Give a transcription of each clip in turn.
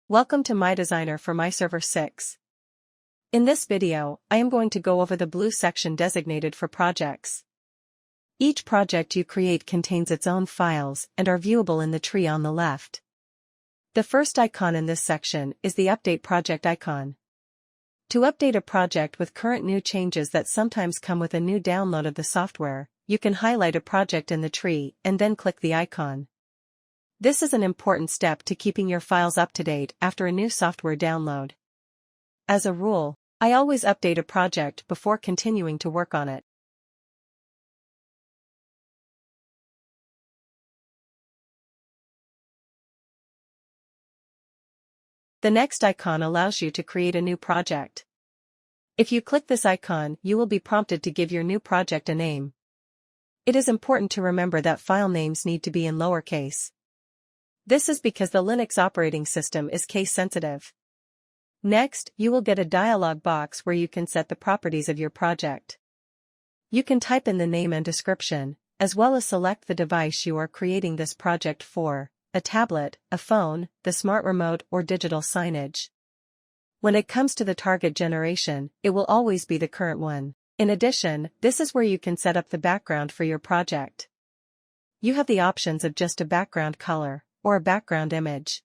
Welcome to myDesigner for myServer 6. In this video, I am going to go over the blue section designated for projects. Each project you create contains its own files and are viewable in the tree on the left. The first icon in this section is the Update Project icon. To update a project with current new changes that sometimes come with a new download of the software, you can highlight a project in the tree and then click the icon. This is an important step to keeping your files up to date after a new software download. As a rule, I always update a project before continuing to work on it. The next icon allows you to create a new project. If you click this icon, you will be prompted to give your new project a name. It is important to remember that file names need to be in lowercase. This is because the Linux operating system is case-sensitive. Next, you will get a dialog box where you can set the properties of your project. You can type in the name and description, as well as select the device you are creating this project for, a tablet, a phone, the smart remote or digital signage. When it comes to the target generation, it will always be the current one. In addition, this is where you can set up the background for your project. You have the options of just a background color, or a background image.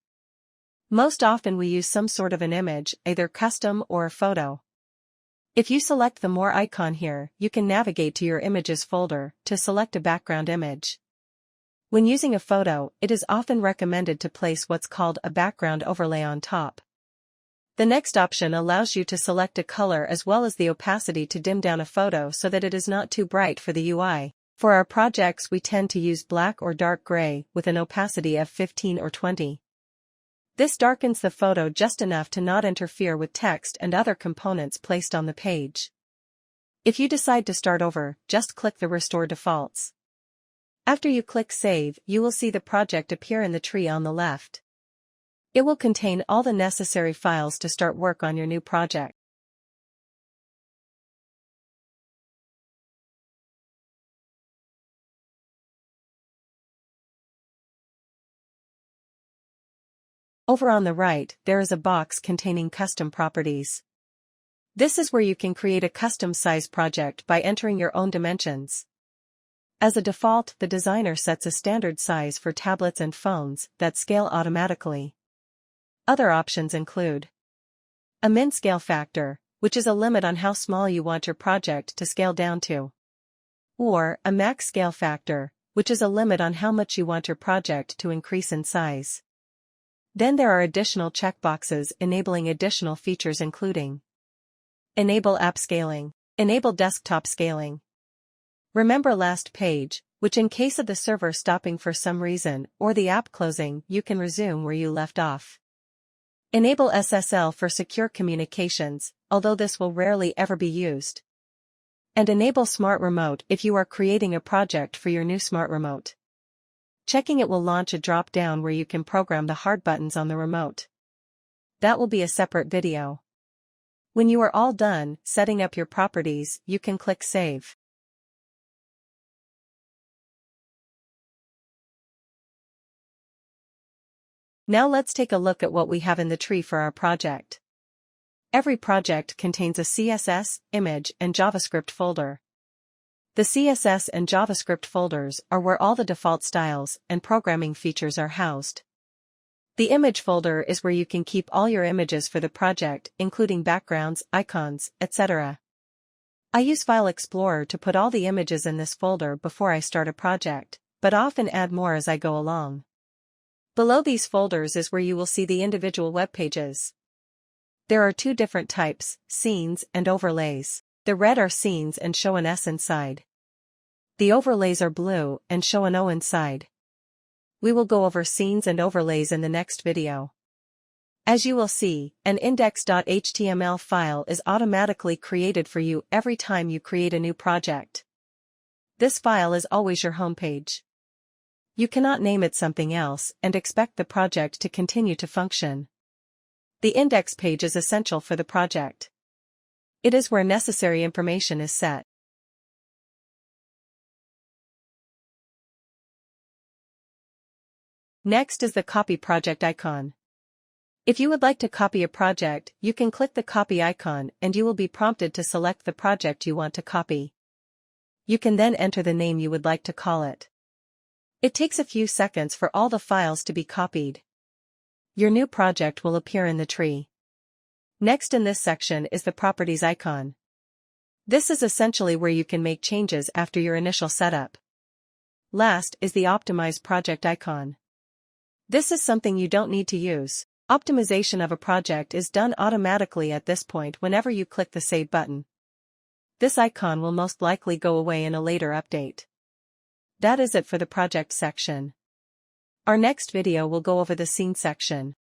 Most often we use some sort of an image, either custom or a photo. If you select the More icon here, you can navigate to your Images folder to select a background image. When using a photo, it is often recommended to place what's called a background overlay on top. The next option allows you to select a color as well as the opacity to dim down a photo so that it is not too bright for the UI. For our projects we tend to use black or dark gray with an opacity of 15 or 20. This darkens the photo just enough to not interfere with text and other components placed on the page. If you decide to start over, just click the Restore Defaults. After you click Save, you will see the project appear in the tree on the left. It will contain all the necessary files to start work on your new project. Over on the right, there is a box containing custom properties. This is where you can create a custom size project by entering your own dimensions. As a default, the designer sets a standard size for tablets and phones that scale automatically. Other options include a min scale factor, which is a limit on how small you want your project to scale down to, or a max scale factor, which is a limit on how much you want your project to increase in size. Then there are additional checkboxes enabling additional features including Enable App Scaling, Enable Desktop Scaling. Remember Last Page, which in case of the server stopping for some reason or the app closing, you can resume where you left off. Enable SSL for secure communications, although this will rarely ever be used. And enable Smart Remote if you are creating a project for your new smart remote. Checking it will launch a drop-down where you can program the hard buttons on the remote. That will be a separate video. When you are all done setting up your properties, you can click Save. Now let's take a look at what we have in the tree for our project. Every project contains a CSS, image, and JavaScript folder. The CSS and JavaScript folders are where all the default styles and programming features are housed. The image folder is where you can keep all your images for the project, including backgrounds, icons, etc. I use File Explorer to put all the images in this folder before I start a project, but often add more as I go along. Below these folders is where you will see the individual web pages. There are two different types, scenes and overlays. The red are scenes and show an S inside. The overlays are blue and show an O inside. We will go over scenes and overlays in the next video. As you will see, an index.html file is automatically created for you every time you create a new project. This file is always your homepage. You cannot name it something else and expect the project to continue to function. The index page is essential for the project. It is where necessary information is set. Next is the Copy Project icon. If you would like to copy a project, you can click the copy icon and you will be prompted to select the project you want to copy. You can then enter the name you would like to call it. It takes a few seconds for all the files to be copied. Your new project will appear in the tree. Next in this section is the Properties icon. This is essentially where you can make changes after your initial setup. Last is the Optimize Project icon. This is something you don't need to use. Optimization of a project is done automatically at this point whenever you click the Save button. This icon will most likely go away in a later update. That is it for the project section. Our next video will go over the scene section.